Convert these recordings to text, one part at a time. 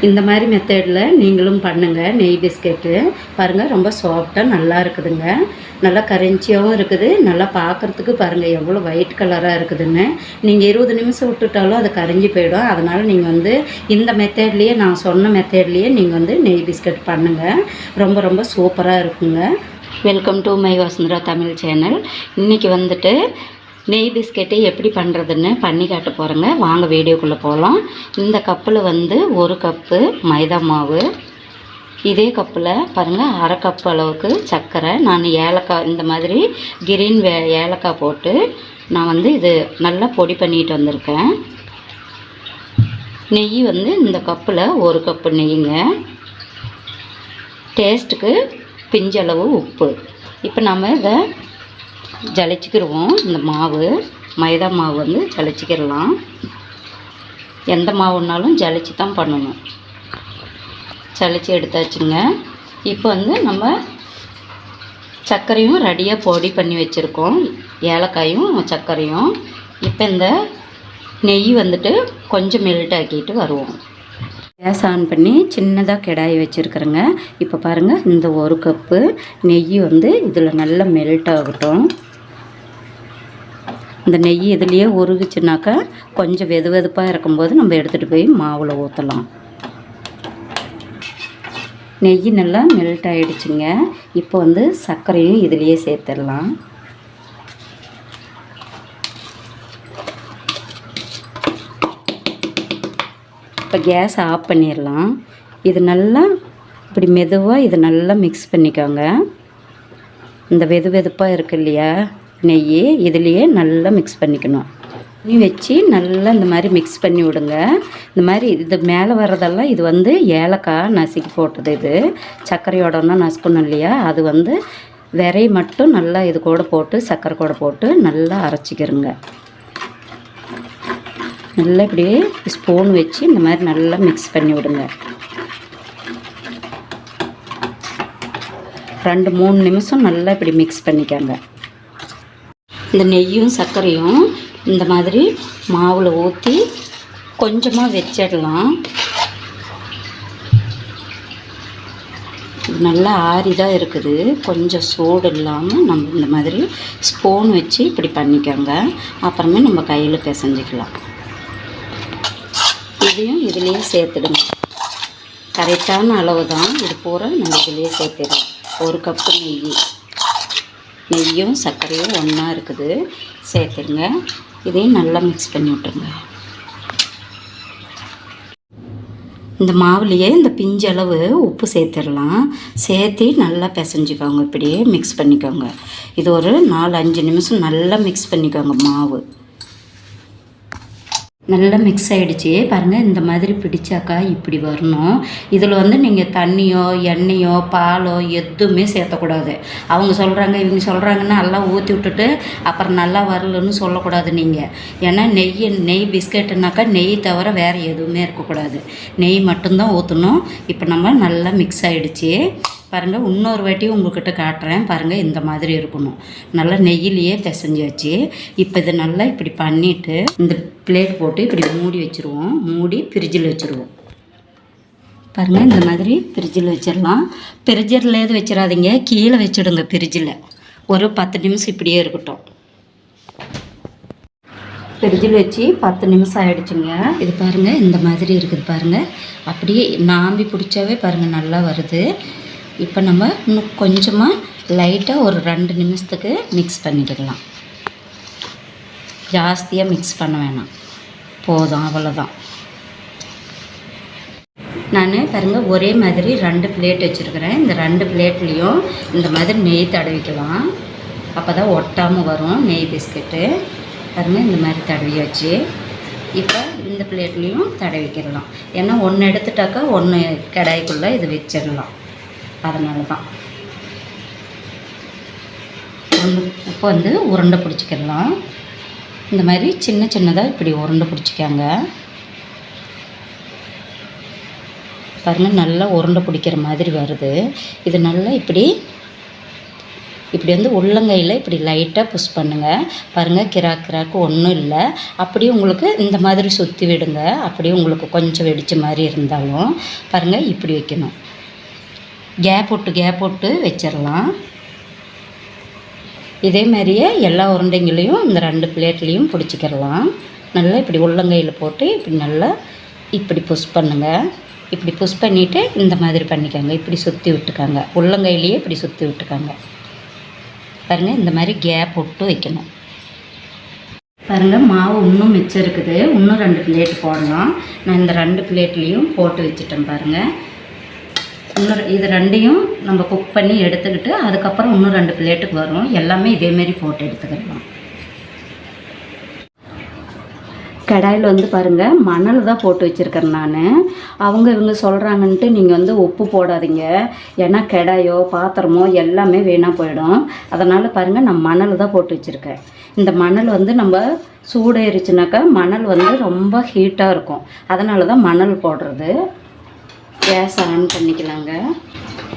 இந்த மாதிரி மெத்தடில் நீங்களும் பண்ணுங்கள். நெய் பிஸ்கெட்டு பாருங்கள், ரொம்ப சாஃப்டாக நல்லா இருக்குதுங்க. நல்லா கரன்ச்சியாகவும் இருக்குது. நல்லா பார்க்குறதுக்கு பாருங்கள் எவ்வளோ ஒயிட் கலராக இருக்குதுன்னு. நீங்கள் 20 நிமிஷம் விட்டுட்டாலும் அது கரைஞ்சி போயிடும். அதனால் நீங்கள் வந்து இந்த மெத்தட்லேயே, நான் சொன்ன மெத்தட்லேயே நீங்கள் வந்து நெய் பிஸ்கெட் பண்ணுங்கள். ரொம்ப ரொம்ப சூப்பராக இருக்குங்க. Welcome to my Vasundhara Tamil channel. இன்றைக்கி வந்துட்டு நெய் பிஸ்கெட்டு எப்படி பண்ணுறதுன்னு பண்ணி காட்ட போகிறேங்க. வாங்க வீடியோக்குள்ளே போகலாம். இந்த கப்பில் வந்து 1 கப்பு மைதா மாவு, இதே கப்பில் பாருங்கள் 1/2 கப் அளவுக்கு சர்க்கரை. நான் ஏலக்காய் இந்த மாதிரி கிரீன் ஏலக்காய் போட்டு நான் வந்து இது நல்லா பொடி பண்ணிட்டு வந்திருக்கேன். நெய் வந்து இந்த கப்பில் 1 கப்பு நெய்ங்க. டேஸ்ட்டுக்கு பிஞ்சளவு உப்பு. இப்போ நம்ம இதை ஜலிச்சிக்கிடுவோம். இந்த மாவு மைதா மாவு வந்து ஜலிச்சிக்கிடலாம். எந்த மாவுன்னாலும் ஜலிச்சு தான் பண்ணணும். ஜலிச்சு எடுத்தாச்சுங்க. இப்போ வந்து நம்ம சர்க்கரையும் ரெடியாக பொடி பண்ணி வச்சுருக்கோம், ஏலக்காயும் சர்க்கரையும். இப்போ இந்த நெய் வந்துட்டு கொஞ்சம் மெல்ட் ஆக்கிட்டு வருவோம். கேஸ் ஆன் பண்ணி சின்னதாக கடாய் வச்சுருக்குறேங்க. இப்போ பாருங்கள், இந்த 1 கப்பு நெய் வந்து இதில் நல்லா மெல்ட் ஆகட்டும். இந்த நெய் இதுலேயே உருகுச்சுனாக்கா கொஞ்சம் வெது வெதுப்பாக இருக்கும்போது நம்ம எடுத்துகிட்டு போய் மாவில் ஊற்றலாம். நெய் நல்லா மெல்ட் ஆகிடுச்சுங்க. இப்போ வந்து சர்க்கரையும் இதுலேயே சேர்த்துடலாம். இப்போ கேஸ் ஆஃப் பண்ணிடலாம். இது நல்லா இப்படி மெதுவாக இது நல்லா மிக்ஸ் பண்ணிக்கோங்க. இந்த வெது வெதுப்பாக இருக்கு இல்லையா நெய், இதுலேயே நல்லா மிக்ஸ் பண்ணிக்கணும். நீ வச்சு நல்லா இந்த மாதிரி மிக்ஸ் பண்ணி விடுங்க. இந்த மாதிரி இது மேலே வர்றதெல்லாம் இது வந்து ஏலக்காய் நசுக்கி போட்டது. இது சர்க்கரையோடனா நசுக்கணும் இல்லையா, அது வந்து விரை மட்டும் நல்லா இது கூட போட்டு சர்க்கரை கூட போட்டு நல்லா அரைச்சிக்கிறங்க. நல்லா இப்படியே ஸ்பூன் வச்சு இந்த மாதிரி நல்லா மிக்ஸ் பண்ணி விடுங்க. 2-3 நிமிஷம் நல்லா இப்படி மிக்ஸ் பண்ணிக்கோங்க. இந்த நெய்யும் சர்க்கரையும் இந்த மாதிரி மாவில் ஊற்றி கொஞ்சமாக வச்சிடலாம். இது நல்லா ஆறிதான் இருக்குது. கொஞ்சம் சூடு இல்லாமல் நம்ம இந்த மாதிரி ஸ்பூன் வச்சு இப்படி பண்ணிக்கோங்க. அப்புறமே நம்ம கையில் பிசைஞ்சிக்கலாம். இதையும் இதுலேயே சேர்த்துடுங்க. கரெக்டான அளவு தான். இது பூரா நம்ம இதுலேயே சேர்த்துடலாம். 1 கப்பு நெய்யும் சர்க்கரையும் ஒன்றா இருக்குது, சேர்த்துருங்க. இதையும் நல்லா மிக்ஸ் பண்ணி விட்டுருங்க. இந்த மாவுலேயே இந்த பிஞ்சளவு உப்பு சேர்த்துடலாம். சேர்த்து நல்லா பிசைஞ்சிக்கோங்க. இப்படியே மிக்ஸ் பண்ணிக்கோங்க. இது ஒரு 4-5 நிமிஷம் நல்லா மிக்ஸ் பண்ணிக்கோங்க. மாவு நல்லா மிக்ஸ் ஆகிடுச்சி பாருங்கள். இந்த மாதிரி பிடிச்சாக்கா இப்படி வரணும். இதில் வந்து நீங்கள் தண்ணியோ எண்ணெயோ பாலோ எதுவுமே சேர்த்தக்கூடாது. அவங்க சொல்கிறாங்க இவங்க சொல்கிறாங்கன்னா எல்லாம் ஊற்றி விட்டுட்டு அப்புறம் நல்லா வரலன்னு சொல்லக்கூடாது நீங்கள். ஏன்னா நெய் பிஸ்கெட்டுனாக்கா நெய் தவிர வேறு எதுவுமே இருக்கக்கூடாது. நெய் மட்டும்தான் ஊற்றணும். இப்போ நம்ம நல்லா மிக்ஸ் ஆகிடுச்சி பாருங்கள். இன்னொரு வாட்டி உங்கள்கிட்ட காட்டுறேன் பாருங்கள். இந்த மாதிரி இருக்கணும். நல்லா நெய்யிலேயே பிசைஞ்சாச்சு. இப்போ இதை நல்லா இப்படி பண்ணிவிட்டு இந்த பிளேட் போட்டு இப்படி மூடி வச்சுருவோம். மூடி ஃப்ரிட்ஜில் வச்சுருவோம். பாருங்கள், இந்த மாதிரி ஃப்ரிட்ஜில் வச்சிடலாம். ஃப்ரிட்ஜில் எது வச்சிடாதீங்க, கீழே வச்சுடுங்க. ஃப்ரிட்ஜில் ஒரு 10 நிமிஷம் இப்படியே இருக்கட்டும். ஃப்ரிட்ஜில் வச்சு 10 நிமிஷம் ஆகிடுச்சுங்க. இது பாருங்கள், இந்த மாதிரி இருக்குது பாருங்கள். அப்படியே நாம்பி பிடிச்சாவே பாருங்கள் நல்லா வருது. இப்போ நம்ம இன்னும் கொஞ்சமாக லைட்டாக ஒரு 2 நிமிஷத்துக்கு மிக்ஸ் பண்ணிக்கலாம். ஜாஸ்தியாக மிக்ஸ் பண்ண வேணாம், போதும், அவ்வளோதான். நான் பாருங்கள் ஒரே மாதிரி 2 பிளேட் வச்சுருக்கிறேன். இந்த 2 பிளேட்லேயும் இந்த மாதிரி நெய் தடவிக்கலாம். அப்போ தான் ஒட்டாமல் வரும் நெய் பிஸ்கெட்டு. பாருங்கள், இந்த மாதிரி தடவியாச்சு. இப்போ இந்த பிளேட்லேயும் தடவிக்கிடலாம். ஏன்னா ஒன்று எடுத்துட்டாக்கா ஒன்று கடாய்க்குள்ளே இது வச்சிடலாம். அதனால தான் இப்போ வந்து உருண்டை பிடிச்சிக்கிடலாம். இந்த மாதிரி சின்ன சின்னதாக இப்படி உருண்டை பிடிச்சிக்காங்க. பாருங்கள், நல்லா உருண்டை பிடிக்கிற மாதிரி வருது. இது நல்லா இப்படி இப்படி வந்து உள்ளங்கையில் இப்படி லைட்டாக புஷ் பண்ணுங்கள். பாருங்கள், கிராக்கு ஒன்றும் இல்லை. அப்படியே உங்களுக்கு இந்த மாதிரி சுற்றி விடுங்க. அப்படியே உங்களுக்கு கொஞ்சம் வெடிச்ச மாதிரி இருந்தாலும் பாருங்கள், இப்படி வைக்கணும். கேப் விட்டு வச்சிடலாம். இதே மாதிரியே எல்லா உருண்டைங்களையும் இந்த 2 பிளேட்லேயும் பிடிச்சிக்கிடலாம். நல்லா இப்படி உள்ளங்கையில் போட்டு இப்படி நல்லா இப்படி புஷ் பண்ணுங்கள். இப்படி புஷ் பண்ணிவிட்டு இந்த மாதிரி பண்ணிக்கோங்க. இப்படி சுற்றி விட்டுக்காங்க. உள்ளங்கையிலேயே இப்படி சுற்றி விட்டுக்காங்க. பாருங்கள், இந்த மாதிரி கேப் விட்டு வைக்கணும். பாருங்கள், மாவு இன்னும் மிச்சம் இருக்குது. இன்னும் 2 பிளேட் போடலாம். நான் இந்த 2 பிளேட்லேயும் போட்டு வச்சுட்டேன். பாருங்கள், இன்னும் இது 2ஐயும் நம்ம குக் பண்ணி எடுத்துக்கிட்டு அதுக்கப்புறம் இன்னும் 2 பிளேட்டுக்கு வரும். எல்லாமே இதேமாரி போட்டு எடுத்துக்கலாம். கடாயில் வந்து பாருங்கள், மணல் தான் போட்டு வச்சுருக்கேன் நான். இவங்க சொல்கிறாங்கன்ட்டு நீங்கள் வந்து உப்பு போடாதீங்க. ஏன்னா கடாயோ பாத்திரமோ எல்லாமே வீணாக போயிடும். அதனால் பாருங்கள், நான் மணல் தான் போட்டு வச்சுருக்கேன். இந்த மணல் வந்து நம்ம சூடேறிச்சுனாக்கா மணல் வந்து ரொம்ப ஹீட்டாக இருக்கும். அதனால தான் மணல் போடுறது. கேஸ் ஆன் பண்ணிக்கலாங்க.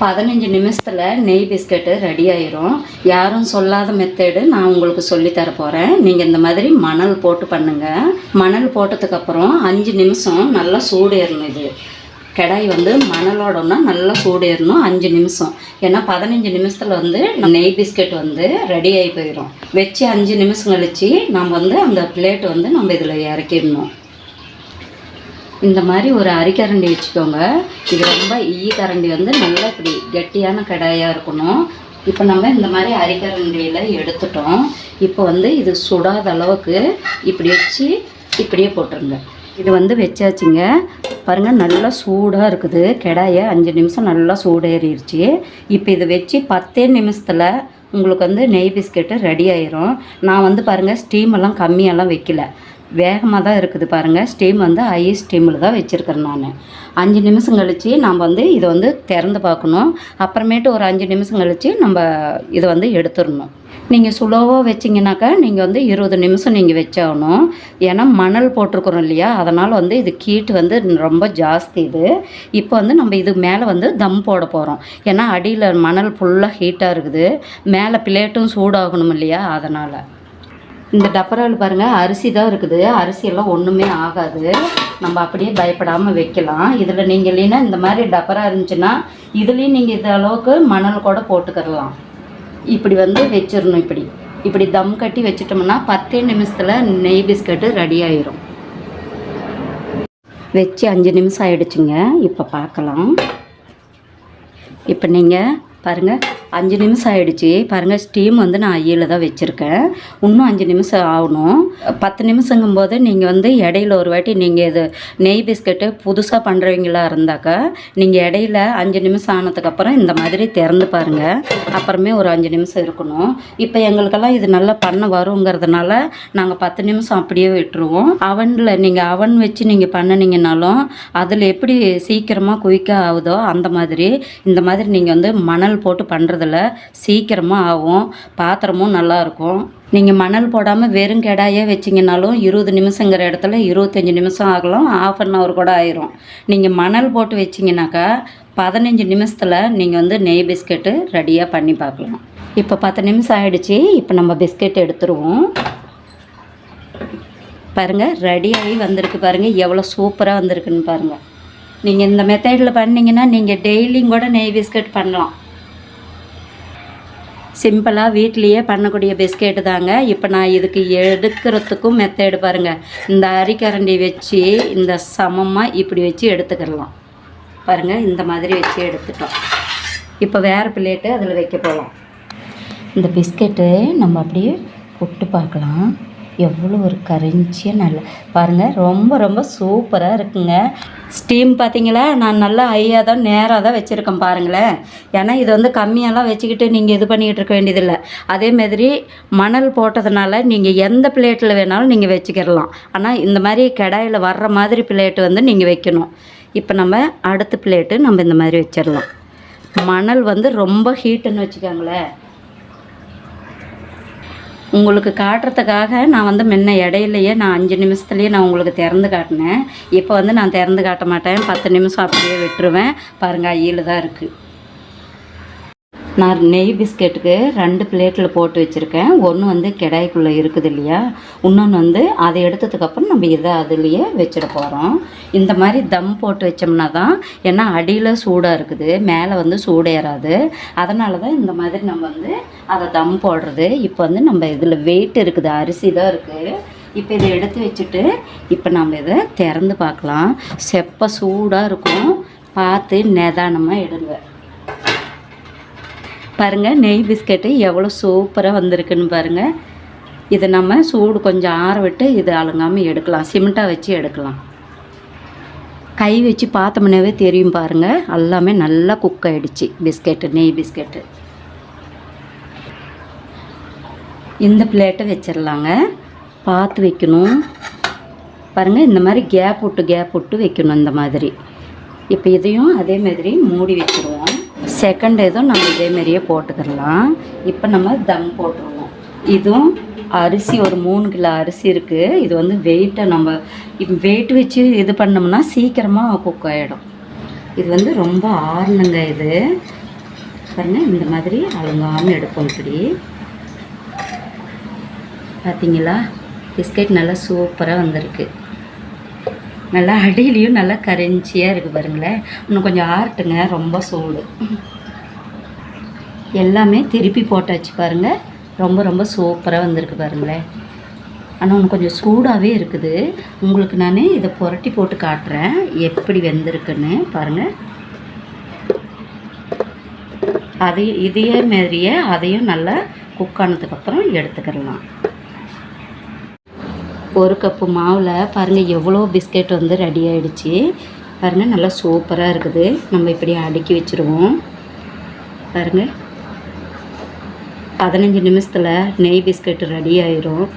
15 நிமிஷத்தில் நெய் பிஸ்கட்டு ரெடி ஆயிரும். யாரும் சொல்லாத மெத்தேடு நான் உங்களுக்கு சொல்லித்தர போகிறேன். நீங்கள் இந்த மாதிரி மணல் போட்டு பண்ணுங்கள். மணல் போட்டதுக்கப்புறம் 5 நிமிஷம் நல்லா சூடேறணும். இது கடாய் வந்து மணலோடனா நல்லா சூடேறணும் 5 நிமிஷம். ஏன்னா 15 நிமிஷத்தில் வந்து நெய் பிஸ்கட் வந்து ரெடி ஆகி போயிடும். வச்சு 5 நிமிஷம் கழித்து நம்ம வந்து அந்த பிளேட் வந்து நம்ம இதில் இறக்கிடணும். இந்த மாதிரி ஒரு அரிக்கரண்டி வச்சுக்கோங்க. இது ரொம்ப கரண்டி வந்து நல்லா இப்படி கெட்டியான கடாயாக இருக்கணும். இப்போ நம்ம இந்த மாதிரி அரிக்கரண்டியில் எடுத்துட்டோம். இப்போ வந்து இது சுடாத அளவுக்கு இப்படி வச்சு இப்படியே போட்டுருங்க. இது வந்து வச்சாச்சுங்க. பாருங்கள், நல்லா சூடாக இருக்குது. கடாயை 5 நிமிஷம் நல்லா சூடேறிடுச்சு. இப்போ இதை வச்சு 10 நிமிஷத்தில் உங்களுக்கு வந்து நெய் பிஸ்கெட்டு ரெடி ஆயிரும். நான் வந்து பாருங்கள், ஸ்டீமெல்லாம் கம்மியெல்லாம் வைக்கல, வேகமாக தான் இருக்குது. பாருங்கள், ஸ்டீம் வந்து ஹை ஸ்டீமில் தான் வச்சுருக்கிறேன் நான். 5 நிமிஷம் கழித்து நம்ம வந்து இதை வந்து திறந்து பார்க்கணும். அப்புறமேட்டு ஒரு 5 நிமிஷம் கழித்து நம்ம இதை வந்து எடுத்துடணும். நீங்கள் ஸ்லோவாக வச்சிங்கனாக்கா நீங்கள் வந்து 20 நிமிஷம் நீங்கள் வச்சாகணும். ஏன்னா மணல் போட்டிருக்கிறோம் இல்லையா, அதனால் வந்து இது ஹீட் வந்து ரொம்ப ஜாஸ்தி. இப்போ வந்து நம்ம இது மேலே வந்து தம் போட போகிறோம். ஏன்னா அடியில் மணல் ஃபுல்லாக ஹீட்டாக இருக்குது, மேலே பிளேட்டும் சூடாகணும் இல்லையா, அதனால். இந்த டப்பராவில் பாருங்கள், அரிசி தான் இருக்குது. அரிசியெல்லாம் ஒன்றுமே ஆகாது. நம்ம அப்படியே பயப்படாமல் வைக்கலாம். இதில் நீங்கள் இல்லைன்னா இந்த மாதிரி டப்பரா இருந்துச்சுன்னா இதுலேயும் நீங்கள் இது அளவுக்கு மணல் கூட போட்டுக்கிடலாம். இப்படி வந்து வச்சிடணும். இப்படி தம் கட்டி வச்சிட்டோம்னா 10 நிமிஷத்தில் நெய் பிஸ்கட்டு ரெடி ஆயிரும். வச்சு 5 நிமிஷம் ஆகிடுச்சுங்க. இப்போ பார்க்கலாம். இப்போ நீங்கள் பாருங்கள், 5 நிமிஷம் ஆகிடுச்சி. பாருங்கள், ஸ்டீம் வந்து நான் ஐயில் தான் வச்சுருக்கேன். இன்னும் 5 நிமிஷம் ஆகணும். 10 நிமிஷங்கும்போது நீங்கள் வந்து இடையில ஒரு வாட்டி நீங்கள் இது நெய் பிஸ்கட்டு புதுசாக பண்ணுறவங்களா இருந்தாக்கா நீங்கள் இடையில 5 நிமிஷம் ஆனதுக்கப்புறம் இந்த மாதிரி திறந்து பாருங்கள். அப்புறமே ஒரு 5 நிமிஷம் இருக்கணும். இப்போ எங்களுக்கெல்லாம் இது நல்லா பண்ண வருங்கிறதுனால நாங்கள் 10 நிமிஷம் அப்படியே விட்டுருவோம். அவனில் நீங்கள் அவன் வச்சு நீங்கள் பண்ணினீங்கனாலும் அதில் எப்படி சீக்கிரமாக குயிக்காக ஆகுதோ அந்த மாதிரி இந்த மாதிரி நீங்கள் வந்து மணல் போட்டு பண்ணுறதில்ல சீக்கிரமாக ஆகும். பாத்திரமும் நல்லாயிருக்கும். நீங்கள் மணல் போடாமல் வெறும் கடாயே வச்சிங்கனாலும் 20 நிமிஷங்கிற இடத்துல 25 நிமிஷம் ஆகலாம், 1/2 hour கூட ஆயிரும். நீங்கள் மணல் போட்டு வச்சிங்கனாக்கா 15 நிமிஷத்தில் நீங்கள் வந்து நெய் பிஸ்கெட்டு ரெடியாக பண்ணி பார்க்கலாம். இப்போ 10 நிமிஷம் ஆகிடுச்சி. இப்போ நம்ம பிஸ்கெட் எடுத்துருவோம். பாருங்கள், ரெடியாகி வந்திருக்கு. பாருங்கள் எவ்வளோ சூப்பராக வந்திருக்குன்னு பாருங்கள். நீங்கள் இந்த மெத்தடில் பண்ணிங்கன்னா நீங்கள் டெய்லியும் கூட நெய் பிஸ்கெட் பண்ணலாம். சிம்பிளாக வீட்லேயே பண்ணக்கூடிய பிஸ்கெட்டு தாங்க. இப்போ நான் இதுக்கு எடுக்கிறதுக்கும் மெத்தேடு பாருங்கள். இந்த அரிக்கரண்டி வச்சு இந்த சமமாக இப்படி வச்சு எடுத்துக்கிடலாம். பாருங்கள், இந்த மாதிரி வச்சு எடுத்துட்டோம். இப்போ வேறு பிளேட்டு அதில் வைக்க போகலாம். இந்த பிஸ்கெட்டு நம்ம அப்படியே புட்டு பார்க்கலாம். எவ்வளோ ஒரு கரன்ச்சியாக நல்லா பாருங்கள், ரொம்ப ரொம்ப சூப்பராக இருக்குங்க. ஸ்டீம் பார்த்தீங்களா, நான் நல்லா ஹையாக தான் நேராக தான் வச்சுருக்கேன் பாருங்களேன். ஏன்னா இது வந்து கம்மியெல்லாம் வச்சுக்கிட்டு நீங்கள் இது பண்ணிக்கிட்டு இருக்க வேண்டியதில்லை. அதே மாதிரி மணல் போட்டதுனால நீங்கள் எந்த பிளேட்டில் வேணாலும் நீங்கள் வச்சுக்கிடலாம். ஆனால் இந்த மாதிரி கடாயில் வர்ற மாதிரி பிளேட்டு வந்து நீங்கள் வைக்கணும். இப்போ நம்ம அடுத்த பிளேட்டு நம்ம இந்த மாதிரி வச்சிடலாம். மணல் வந்து ரொம்ப ஹீட்டுன்னு வச்சுக்கோங்களேன். உங்களுக்கு காட்டுறதுக்காக நான் வந்து முன்ன இடையிலையே நான் 5 நிமிஷத்துலேயே நான் உங்களுக்கு திறந்து காட்டினேன். இப்போ வந்து நான் திறந்து காட்ட மாட்டேன். 10 நிமிஷம் அப்படியே விட்டுருவேன். பாருங்கள், ஐயில் தான் இருக்குது. நான் நெய் பிஸ்கெட்டுக்கு 2 பிளேட்டில் போட்டு வச்சுருக்கேன். ஒன்று வந்து கடாய்க்குள்ளே இருக்குது இல்லையா, இன்னொன்று வந்து அதை எடுத்ததுக்கப்புறம் நம்ம இதை அதுலேயே வச்சிட போகிறோம். இந்த மாதிரி தம் போட்டு வச்சோம்னா தான், ஏன்னா அடியில் சூடாக இருக்குது, மேலே வந்து சூடேறாது. அதனால தான் இந்த மாதிரி நம்ம வந்து அதை தம் போடுறது. இப்போ வந்து நம்ம இதில் வெயிட் இருக்குது, அரிசி தான் இருக்குது. இப்போ இதை எடுத்து வச்சுட்டு இப்போ நம்ம இதை திறந்து பார்க்கலாம். செப்ப சூடாக இருக்கும், பார்த்து நிதானமாக எடுங்க. பாருங்கள், நெய் பிஸ்கெட்டு எவ்வளோ சூப்பராக வந்திருக்குன்னு பாருங்கள். இதை நம்ம சூடு கொஞ்சம் ஆற விட்டு இது அலங்காமல் எடுக்கலாம், சிமெண்ட்டாக வச்சு எடுக்கலாம். கை வச்சு பார்த்தோம்னாவே தெரியும் பாருங்கள், எல்லாமே நல்லா குக் ஆகிடுச்சு பிஸ்கெட்டு, நெய் பிஸ்கெட்டு. இந்த பிளேட்டை வச்சிடலாங்க, பார்த்து வைக்கணும். பாருங்கள், இந்த மாதிரி கேப் விட்டு வைக்கணும் இந்த மாதிரி. இப்போ இதையும் அதே மாதிரி மூடி வச்சுருவோம். செகண்ட் இதுவும் நம்ம இதேமாரியே போட்டுக்கிடலாம். இப்போ நம்ம தம் போட்டுருவோம். இதுவும் அரிசி ஒரு 3 கிலோ அரிசி இருக்குது. இது வந்து வெயிட்டை நம்ம இப்போ வெயிட் வச்சு இது பண்ணோம்னா சீக்கிரமாக குக் ஆகிடும். இது வந்து ரொம்ப ஆறணுங்க. இது பாருங்கள், இந்த மாதிரி அலங்காமல் எடுப்போம். இப்படி பார்த்தீங்களா, பிஸ்கெட் நல்லா சூப்பராக வந்திருக்கு. நல்லா அடியிலையும் நல்லா கரைஞ்சியாக இருக்குது பாருங்களேன். இன்னும் கொஞ்சம் ஆறட்டுங்க, ரொம்ப சூடு. எல்லாமே திருப்பி போட்டாச்சு பாருங்கள், ரொம்ப சூப்பராக வந்திருக்கு பாருங்களேன். ஆனால் இன்னும் கொஞ்சம் சூடாகவே இருக்குது. உங்களுக்கு நான் இதை புரட்டி போட்டு காட்டுறேன் எப்படி வெந்திருக்குன்னு பாருங்கள். இதே மாதிரியே அதையும் நல்லா குக் ஆனதுக்கப்புறம் எடுத்துக்கிடலாம். 1 கப்பு மாவில் பாருங்கள் எவ்வளோ பிஸ்கெட் வந்து ரெடி ஆகிடுச்சு பாருங்கள். நல்லா சூப்பராக இருக்குது. நம்ம இப்படி அடுக்கி வச்சுருவோம் பாருங்கள். 15 நிமிஷத்தில் நெய் பிஸ்கெட்டு ரெடி ஆயிரும்.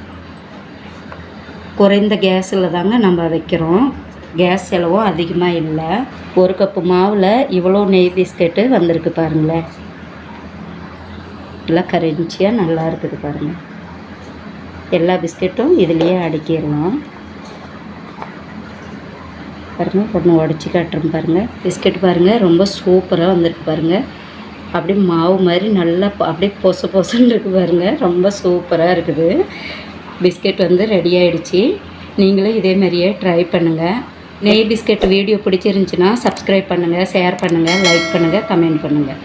குறைந்த கேஸில் தாங்க நம்ம வைக்கிறோம், கேஸ் செலவும் அதிகமாக இல்லை. 1 கப்பு மாவில் இவ்வளோ நெய் பிஸ்கெட்டு வந்திருக்கு பாருங்களேன். நல்லா கரைஞ்சியாக நல்லா இருக்குது பாருங்கள். எல்லா பிஸ்கெட்டும் இதுலேயே அடுக்கிடலாம் பாருங்கள். ஒன்று உடச்சி காட்டுறோம் பாருங்கள். பிஸ்கெட் பாருங்கள் ரொம்ப சூப்பராக வந்திருக்கு பாருங்கள். அப்படியே மாவு மாதிரி நல்லா அப்படியே பொசுன்னு இருக்குது பாருங்கள். ரொம்ப சூப்பராக இருக்குது. பிஸ்கெட் வந்து ரெடி ஆகிடுச்சு. நீங்களும் இதே மாதிரியே ட்ரை பண்ணுங்கள். நெய் பிஸ்கெட் வீடியோ பிடிச்சிருந்துச்சின்னா சப்ஸ்கிரைப் பண்ணுங்கள், ஷேர் பண்ணுங்கள், லைக் பண்ணுங்கள், கமெண்ட் பண்ணுங்கள்.